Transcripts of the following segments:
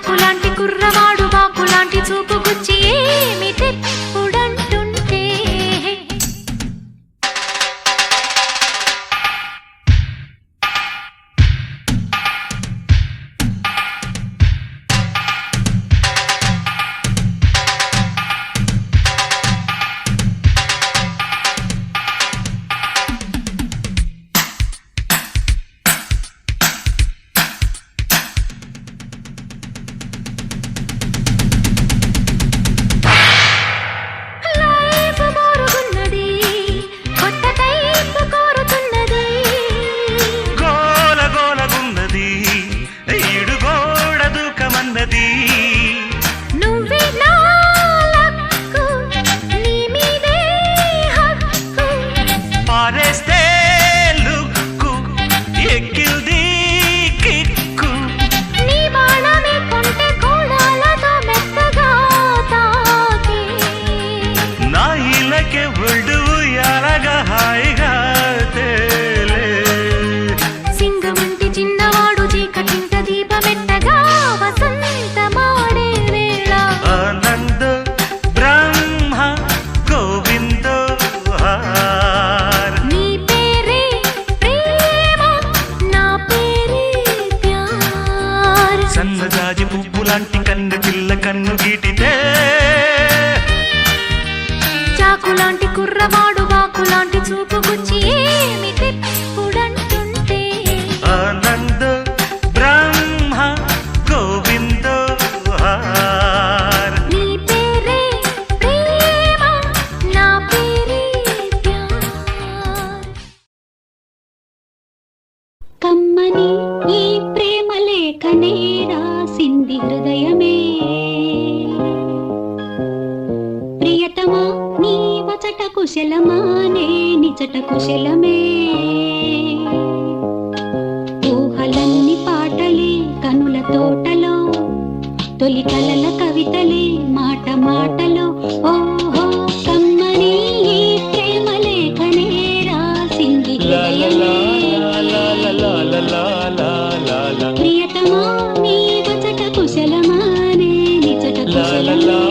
చాకులాంటి కుర్రవాడు బాకులాంటి చూపు గుచ్చి ఏమిటెప్పుడంటుంటే సన్నజాజి పువ్వులాంటి కన్ను పిల్ల కన్ను గీటితే చాకులాంటి కుర్రవాడు బాకులాంటి చూపు గుచ్చి ఏమిటెప్పుడంటుంటే ఆనంద బ్రహ్మ గోవిందో నీ పేరే ప్రేమ నా పేరే ప్యార్ కమ్మని ఈ ప్రేమ లేఖనే రాసింది హృదయమే ప్రియతమా నీ వచట కుశలమా నే నిచట కుశలమే ఊహలన్ని పాటలే కనుల తోటలో తొలి కలల కవితలే మాట మాటలో ఓహో కమ్మని ఈ ప్రేమ లేఖనే రాసింది హృదయమే ప్రియతమా నీ వచట కుశలమా నే నిచట కుశలమే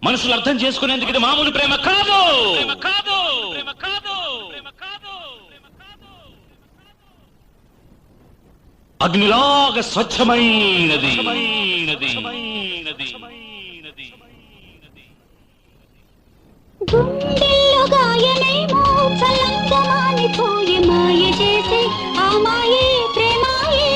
మనుషులు అర్థం చేసుకునేందుకు ఇది మామూలు ప్రేమ కాదు. అగ్నిలాగా స్వచ్ఛమైనది. గుండెల్లో గాయమేమో చల్లంగా మానిపోయే మాయ చేసే ఆ మాయే ప్రేమాయే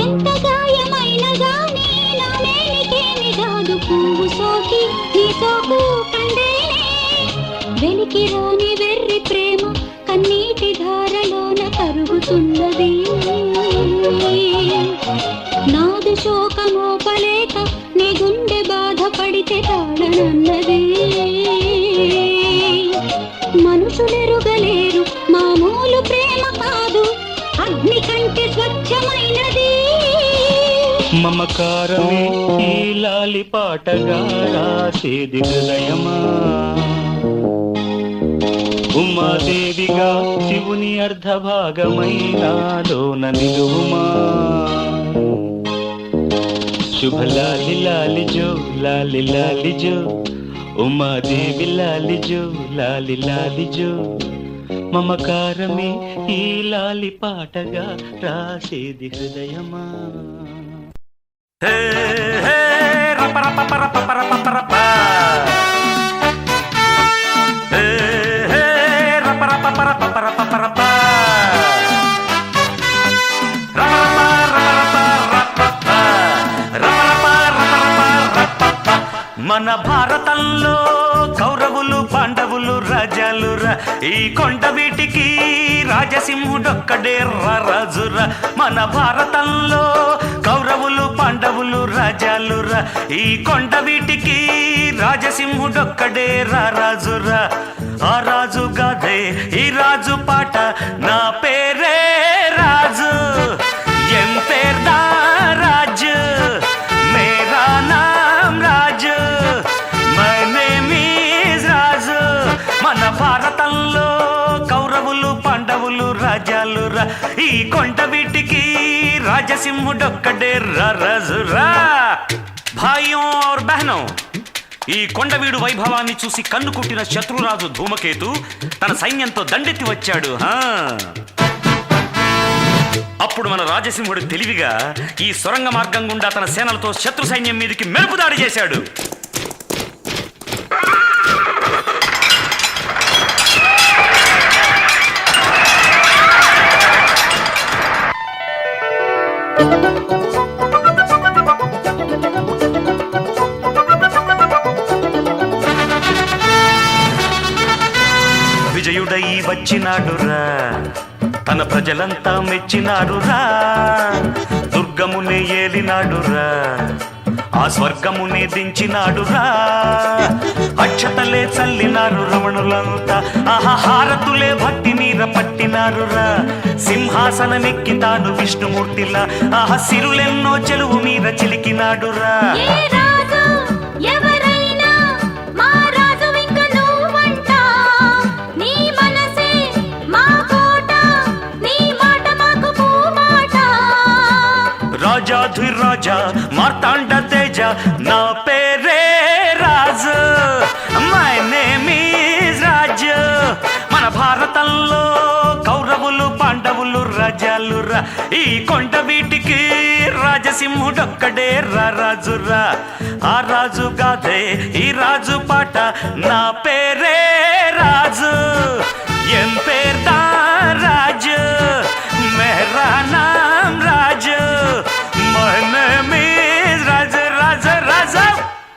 ఎంత గాయమైన గానీ నా మేనికేమి రాదు పువ్వు సోకి నీ సోకు కండేనే వెలికి రాని వెర్రి ప్రేమ కన్నీటి ధారలోన కరుగుతున్నది నాదు శోకమోపలేక నీ గుండె బాధపడితే తాళనన్నది మనుషులెరుగలేరు మామూలు ప్రేమ కాదు అగ్ని కంటే స్వచ్ఛమైనది మమకారమే ఈ లాలి పాటగా రాసేది హృదయమా ఉమాదేవిగా శివుని అర్ధభాగమైనాలోన నిలువుమా శుభ లాలి లాలి జో లాలి లాలి జో ఉమాదేవి లాలి జో లాలి లాలి జో మమకారమే ఈ లాలి పాటగా రాసేది హృదయమా హే హే రప రప రప రప రప హే హే రప రప రప రప రప రప రప రప రప మన భారతంలో కౌరవులు పాండవులు రాజాలురా ఈ కొండ వీటికి రాజసింహుడొక్కడే రాజురా మన భారతంలో కౌరవులు పాండవులు రాజాలురా ఈ కొండ వీటికి రాజసింహుడొక్కడే రాజురా ఆ రాజు గాదే ఈ రాజు పాట నా పేరే రాజు ఎం పేర్దా రాజు మేరా నామ్ రాజు మై నేమ్ ఈజ్ రాజు మన భారతంలో కౌరవులు పాండవులు రాజాలురా ఈ కొండ వీటికి రాజసింహుడొక్కడే రాజురా భాయ్యోं और बहनों ఈ కొండవీడు వైభవాన్ని చూసి కన్ను కుట్టిన శత్రురాజు ధూమకేతు తన సైన్యంతో దండెత్తి వచ్చాడు. అప్పుడు మన రాజసింహుడు తెలివిగా ఈ సొరంగ మార్గం గుండా తన సేనలతో శత్రు సైన్యం మీదకి మెరుపు దాడి చేశాడు. విజయుడై వచ్చినాడురా తన ప్రజలంతా మెచ్చినాడురా దుర్గమునే ఏలినాడురా ఆ స్వర్గమునే దించినాడురా అక్షతలే చల్లినారు రమణులంతా హారతులే భక్తి మీర పట్టినారురా సింహాసనమెక్కి తాను విష్ణుమూర్తిలా సిరులెన్నో చెలువు మీర చిలికినాడురా రాజాధిరాజా మార్తాండ తేజ నా పేరే రాజు మై నేమ్ ఈజ్ రాజు మన భారతంలో కౌరవులు పాండవులు రాజాలురా ఈ కొండ వీటికి రాజసింహుడొక్కడే రాజురా ఆ రాజు గాదే ఈ రాజు పాట నా పేరే రాజు ఎం పేర్దా రాజు మేరా నామ్ రాజు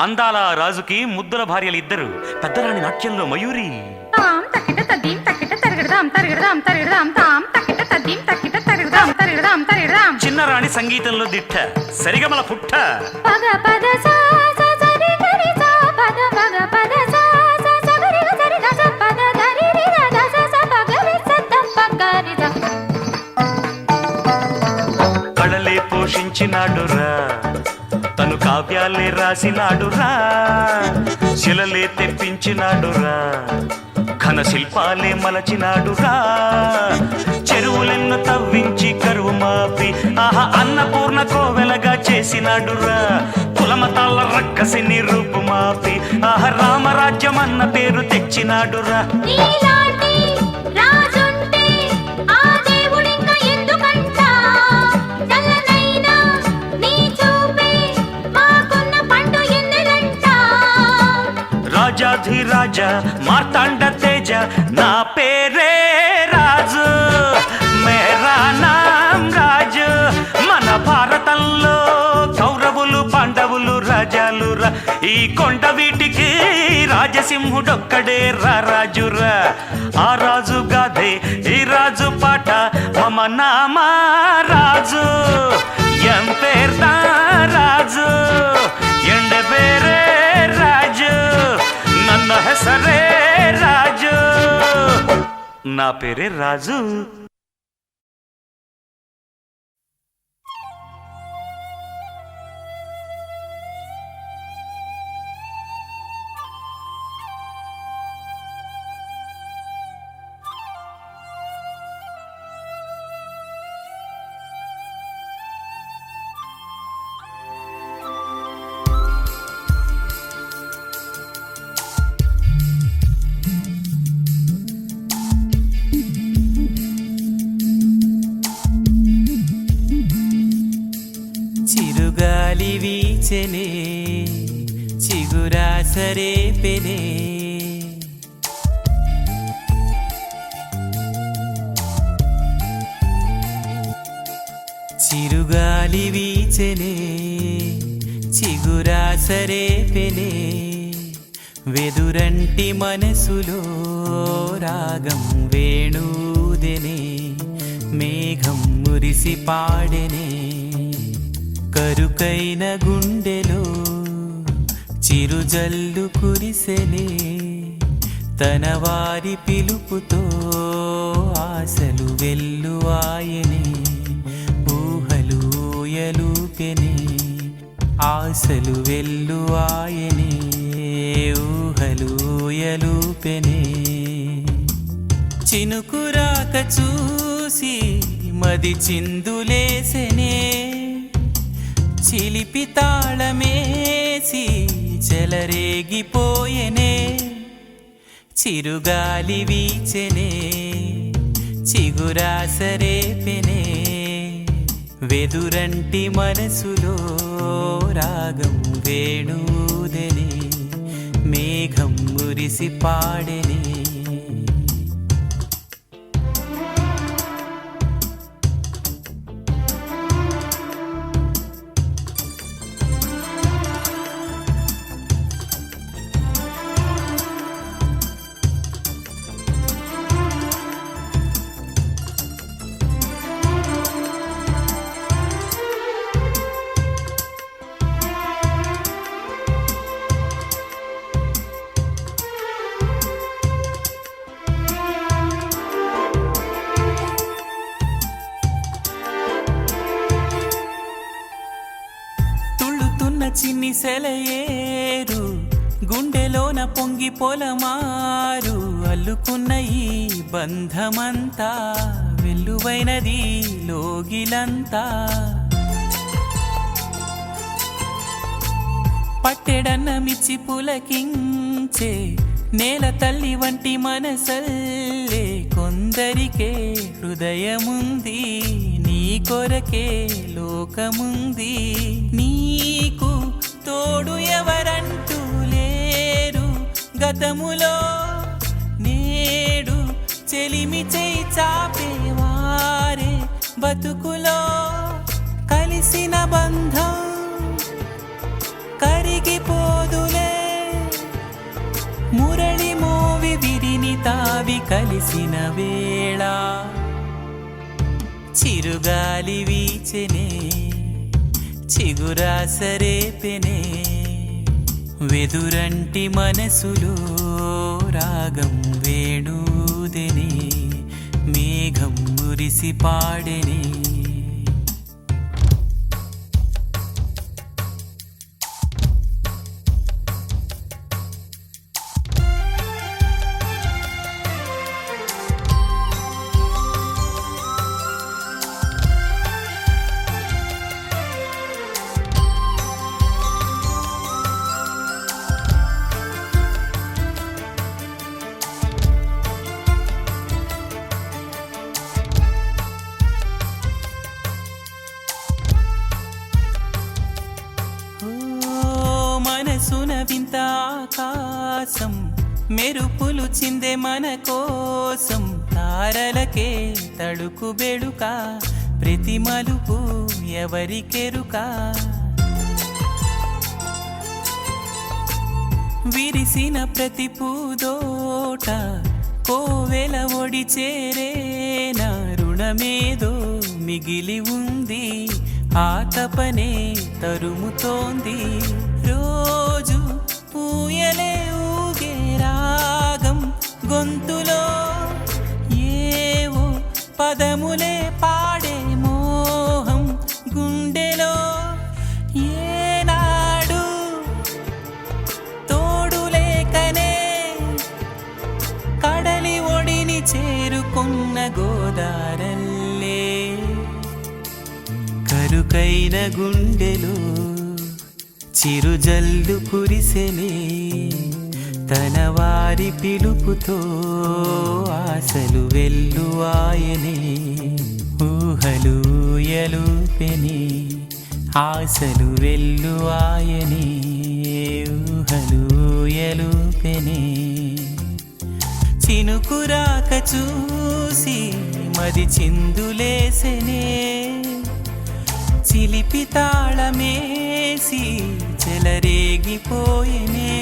అందాల రాజుకి ముద్దుల భార్యలు ఇద్దరు పెద్దరాణి నాట్యంలో మయూరి చిన్నరాణి సంగీతంలో దిట్ట సరిగమల పుట్ట కళలే పోషించినాడురా తను కావ్యాలే రాసినాడురా శిలలే తెప్పించినాడురా ఘన శిల్పాలే మలచినాడురా చెరువులెన్న తవ్వించి కరువు మాపి అన్నపూర్ణ కోవెలగా చేసినాడురా కులమతాల రక్కసిని రూపు మాపి రామరాజ్యం అన్న పేరు తెచ్చినాడురా రాజాధిరాజా మార్తాండ తేజ నా పేరే రాజు మేరా నామ్ రాజు మన భారతంలో కౌరవులు పాండవులు రాజాలురా ఈ కొండ వీటికి రాజసింహుడొక్కడే రాజురా ఆ రాజు గాదే ఈ రాజు పాట మమ నామా రాజు ఎం పేర్దా రాజు ఎండ పేరే రాజు ನನ್ನ ಹೆಸರೇ ರಾಜು నా పేరే రాజు చిరుగాలి వీచెనే చిగురాసరే పెనే చిరుగాలి వీచెనే చిగురాసరేపెనే వెదురంటి మనసులో రాగం వేణూదెనే మేఘం మురిసి పాడెనే కరుకైన గుండెలో చిరుజల్లు కురిసెనే తన వారి పిలుపుతో ఆశలు వెల్లువాయనే ఊహలు ఊయలూపెనే ఆశలు వెల్లువాయనే ఊహలు ఊయలూపెనే చినుకురాక చూసి మది చిందులేసెనే చిలిపి తాళమేసి చెలరేగిపోయెనే చిరుగాలి వీచెనే చిగురాసరేపెనే వెదురంటి మనసులో రాగం వేణూదెనే మేఘం మురిసి పాడెనే చిన్ని సెలయేరు గుండెలోన పొంగి పొలమారు అల్లుకున్న ఈ బంధమంతా వెల్లువైనది లోగిలంతా పట్టెడన్న మిచ్చి పులకించే నేల తల్లి వంటి మనసల్లే కొందరికే హృదయముంది నీ కొరకే లోకముంది నీకు తోడు ఎవరంటూ లేరు గతములో నేడు చెలిమి చేయి చాపేవారే బతుకులో కలిసిన బంధం కరిగిపోదులే మురళి మోవి విరిని తావి కలిసిన వేళ చిరుగాలి వీచెనే చిగురాసరేపెనే వెదురంటి మనసులో రాగం వేణూదెనే మేఘం మురిసి పాడెనే మనసున వింత ఆకాశం మెరుపులు చిందే మన కోసం తారలకే తడుకు బెడుక ప్రతి మలుపు ఎవరికెరుక విరిసిన ప్రతి పూదోట కోవెల ఒడి చేరేనా రుణమేదో మిగిలి ఉంది ఆ తపనే తరుముతోంది రోజు ఊయలే ఊగే రాగం గొంతులో ఏవో పదములే పాడే మోహం గుండెలో ఏనాడు తోడు లేకనే కడలి ఒడిని చేరుకున్న గోదారల్లే కరుకైన గుండెలో చిరుజల్లు కురిసెనే తన వారి పిలుపుతో ఆశలు వెల్లువాయనే ఊహలు ఊయలూపెనే ఆశలు వెల్లువాయనే ఊహలు ఊయలూపెనే చినుకురాక చూసి మది చిందులేసెనే చిలిపి తాళమేసి చెలరేగిపోయేనే.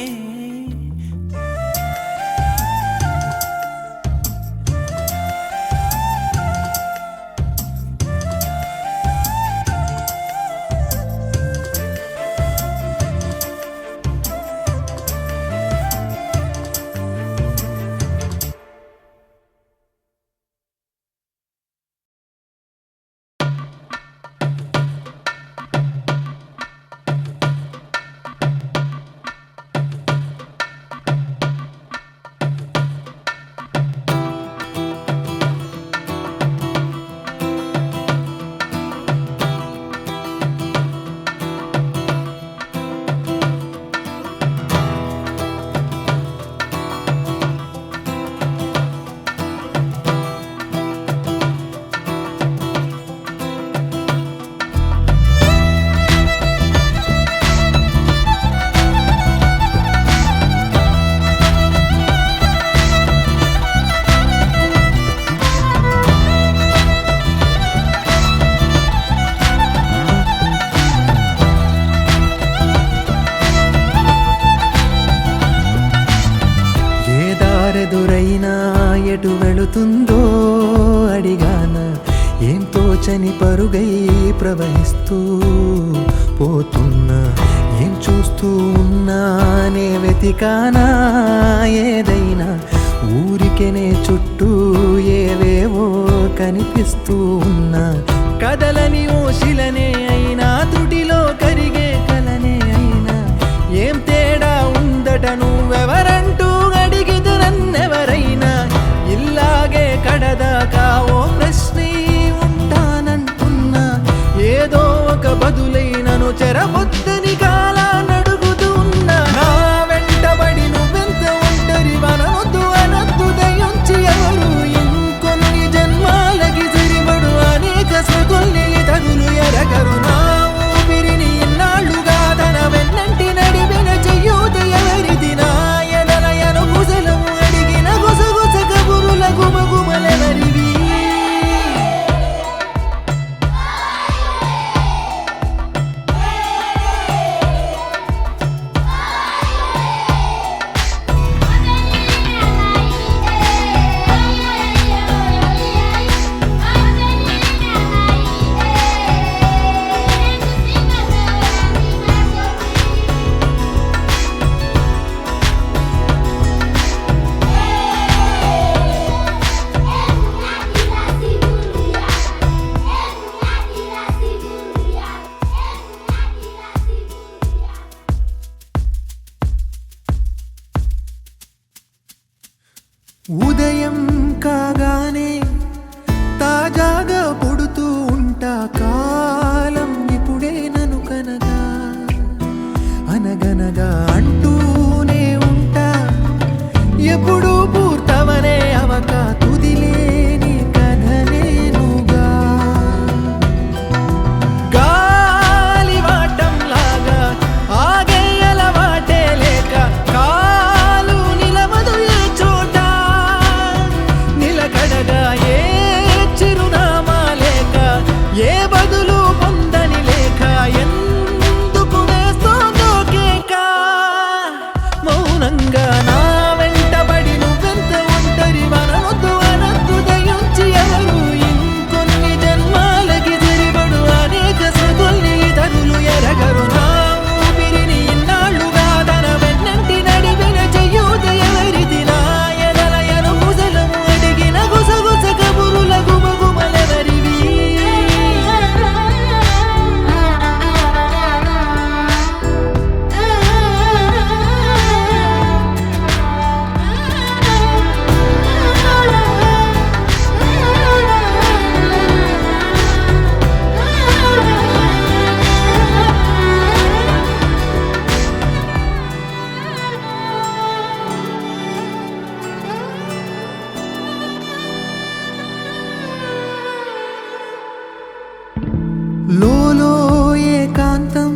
ఎదురైనా ఎటు వెళుతుందో అడిగాన, ఏం తోచని పరుగై ప్రవహిస్తూ పోతున్నా, ఏం చూస్తూ ఉన్నానే వెతికానా ఏదైనా, ఊరికెనే చుట్టూ ఏవేవో కనిపిస్తూ ఉన్నా, కదలని ఓశిలనే అయినా త్రుటిలో కరిగే కలనే అయినా, ఏం తేడా ఉందట నువ్వెవరంటూ అడిగిదు నన్నెవరైనా, ఇల్లాగే కడదాకా ఓ ప్రశ్నే ఉంటానంటున్నా, ఏదో ఒక బదులైనను చెరబొద్దని కాలానడుగుతూ ఉన్నా, నా వెంటబడి నువ్వెంత ఒంటరి వనొద్దు అనొద్దు దయించి ఎవరు, ఇంకొన్ని జన్మాలకి సరిపడు అనేక సృతుల్ని తగులు ఎరగరు, నా ఊపిరిని ఇన్నాళ్ళుగా తన వెన్నంటి నడిపిన చెయ్యూత ఎవరిది, నా ఎదలయను గుసలము అడిగిన గుసగుస కబురుల గుమగుమలెవరివి. ఉదయం కాగానే తాజాగా పుడుతూ ఉంటా, కాలం ఇప్పుడే నన్ను కనగా అనగనగా అంటూనే ఉంటా, ఎప్పుడు పూర్తవనే అవక తుదిలేని కథనేనుగా, గాలివాటంలాగా ఆగేయల వాటే లేక కాలు నిలవదు ఏ చోట, నిలకడగా ఏ చిరునామా లేక ఏ బదులు పొందని లేక, ఎందుకు వేస్తోందో కేక, మౌనంగా నా వెంటబడి నువ్వెంత ఒంటరి వనొద్దు అనొద్దు దయించి ఎవరు, ఇంకొన్ని జన్మాలకి సరిపడు అనేక సృతుల్ని తగులు ఎరగరు, నా ఊపిరిని ఇన్నాళ్ళుగా తన వెన్నంటి నడిపిన చెయ్యూత ఎవరిది, నా ఎదలయను గుసలము అడిగిన గుసగుస కబురుల గుమగుమలెవరివి. లోలో ఏకాంతం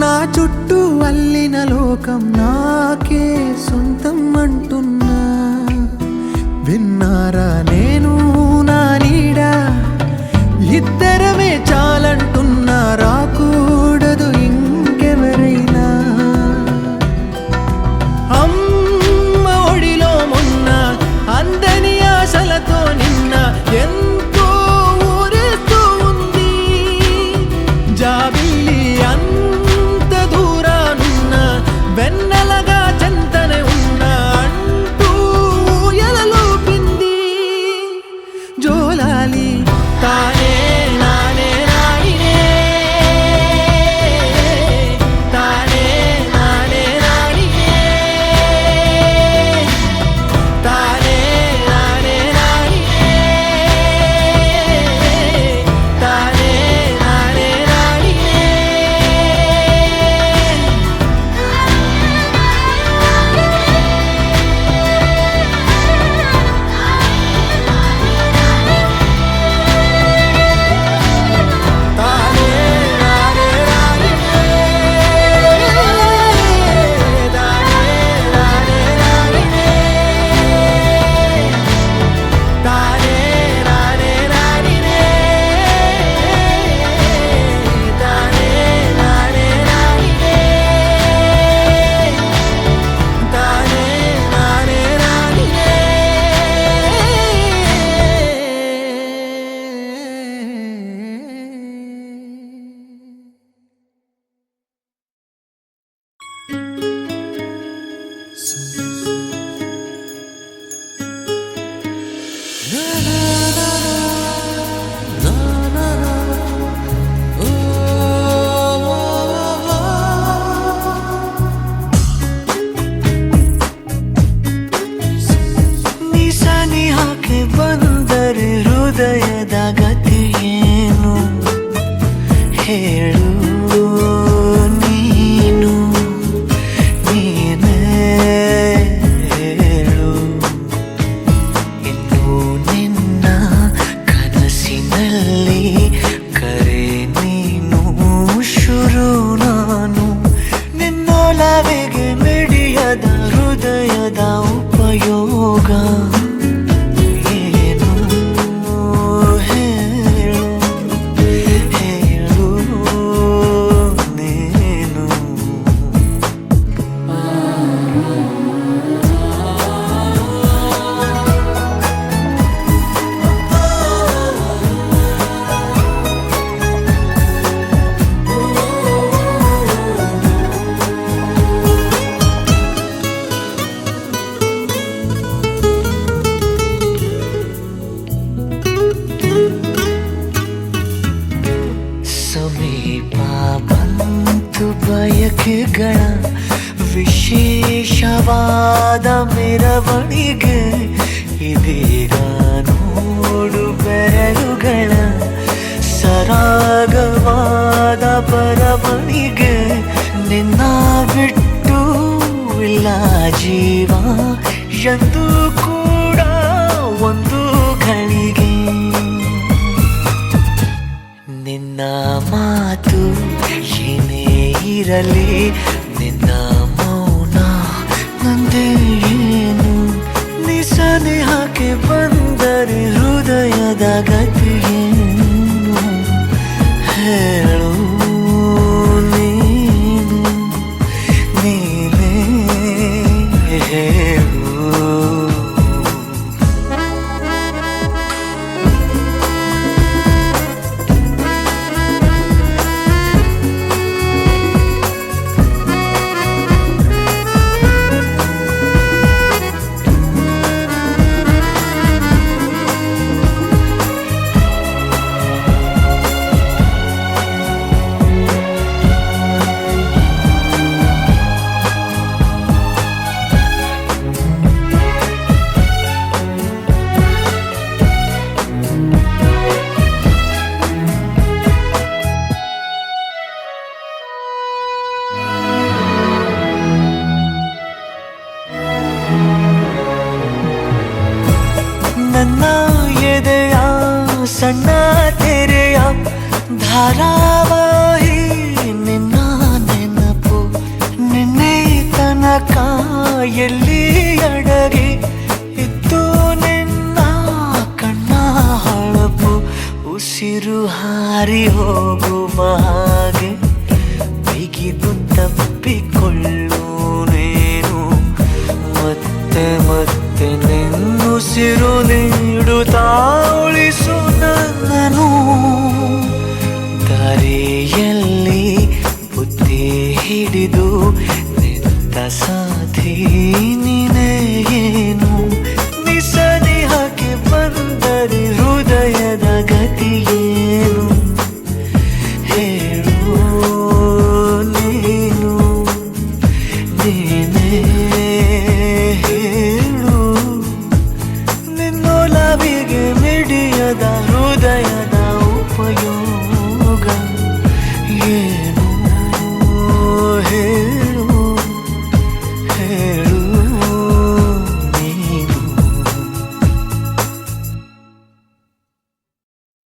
నా చుట్టూ అల్లిన లోకం నాకే సొంతం అంటున్నా, విన్నారా నేను నా నీడ ఇద్దరమే చాలంటున్నా, అంత దూరానున్నా వెన్నెలగా చెంతనే ఉన్నా అంటూ ఎలలోపింది జోలాలి తానే నానే నాడినే తానే నానే నాడినే తానే నానే నాడినే తానే నానే నాడినే తానే నానే నాడినే తానే నానే నాడినే తానే నానే నాడినే తానే నానే నాడినే తానే నానే నాడినే ನಿಸನಿಹಾಕೆ ಬಂದರೆ ಹೃದಯದ ಗತಿಯೇನು ಹೇಳು ನೀನು ನೀನೇ ಹೇಳು ಇನ್ನು ನಿನ್ನ ಕನಸಿನಲ್ಲಿ ಕರೆ ನೀನು ಶುರು ನಾನು ನಿನ್ನೊಲವಿಗೆ ಮಿಡಿಯದ ಹೃದಯದ ಉಪಯೋಗ ಏನು ಹೇಳು ಹೇಳು ನೀನು ಸಮೀಪ ಬಂತು ಬಯಕೆಗಳ ವಿಶೇಷವಾದ ಮೆರವಣಿಗೆ ಇದೀಗ ನೋಡು ಬೆರಳುಗಳ ಸರಾಗವಾದ ಬರವಣಿಗೆ ನಿನ್ನ ಬಿಟ್ಟು ಇಲ್ಲ ಜೀವ ಎಂದು ಕೂಡ ಒಂದು ಘಳಿಗೆ ನಿನ್ನ ಮಾತು ಏನೇ ಇರಲಿ ನಿನ್ನ ಮೌನ ನಂದೇ ಏನು ನಿಸನಿಹಾಕೆ ಬಂದರೆ ಹೃದಯದ ಗತಿಯೇನು ಹೇಳು ನೀನು ನೀನೇ ಹೇಳು ನನ್ನ ಎದೆಯ ಸಣ್ಣ ತೆರೆಯ ಧಾರಾವಾಹಿ ನಿನ್ನ ನೆನಪು ನಿನ್ನೆ ತನಕ ಎಲ್ಲಿ ಅಡಗಿ ಇತ್ತು ನಿನ್ನ ಕಣ್ಣ ಹೊಳಪು ಉಸಿರು ಹಾರಿ ಹೋಗುವ ಹಾಗೆ ಬಿಗಿದು ತಪ್ಪಿಕೊಳ್ಳು ನೀನು ಮತ್ತೆ ಮತ್ತೆ ನಿನ್ನುಸಿರು ನೀಡುತ್ತಾ ಉಳಿಸು ನನ್ನನು ದಾರಿಯ ಹಿಡಿದು ನಿಂತ ಸಾಧಿ ನೀನೇ ಏನು ನಿಸನಿ ಹಾಕಿ ಬಂದರೆ ಹೃದಯದ ಗತಿಯೇನು ಹೇಳು ನೀನು ನೀನೇ ಹೇಳು ನಿನ್ನೊಲವಿಗೆ ಮಿಡಿಯದ ಹೃದಯದ ಉಪಯೋಗ